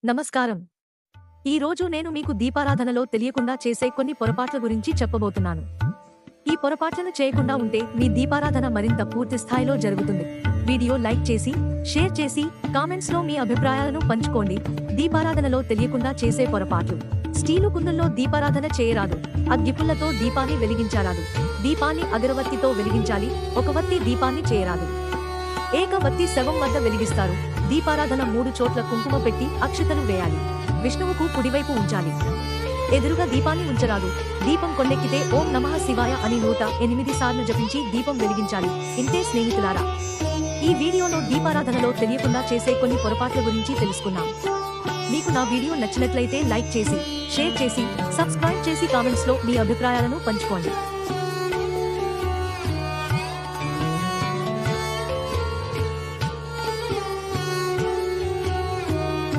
నమస్కారం. ఈ రోజు నేను మీకు దీపారాధనలో తెలియకుండా చేసే కొన్ని పొరపాట్ల గురించి చెప్పబోతున్నాను. ఈ పొరపాట్లను చేయకుండా ఉంటే మీ దీపారాధన మరింత పూర్తి స్థాయిలో జరుగుతుంది. వీడియో లైక్ చేసి, షేర్ చేసి, కామెంట్స్లో మీ అభిప్రాయాలను పంచుకోండి. దీపారాధనలో తెలియకుండా చేసే పొరపాట్లు: స్టీలు కుందుల్లో దీపారాధన చేయరాదు. అగ్గిపుల్లతో దీపాన్ని వెలిగించరాదు. దీపాన్ని అగరవత్తితో వెలిగించాలి. ఒక వత్తి దీపాన్ని చేయరాదు. ఏకవత్తి శవం వద్ద వెలిగిస్తారు. దీపారాధన 3 చోట్ల కుంకుమ పెట్టి అక్షతలు వేయాలి. విష్ణువుకు కుడివైపు ఉంచాలి. ఎదురుగా దీపాన్ని ఉంచరాదు. దీపం కొండెక్కితే ఓం నమః శివాయ అని 108 సార్లు జపించి దీపం వెలిగించాలి. ఇంతే స్నేహితులారా, ఈ వీడియోలో దీపారాధనలో తెలియకుండా చేసే కొన్ని పొరపాట్ల గురించి తెలుసుకున్నాం. మీకు నా వీడియో నచ్చినట్లయితే లైక్ చేసి, షేర్ చేసి, సబ్స్క్రైబ్ చేసి కామెంట్స్లో మీ అభిప్రాయాలను పంచుకోండి.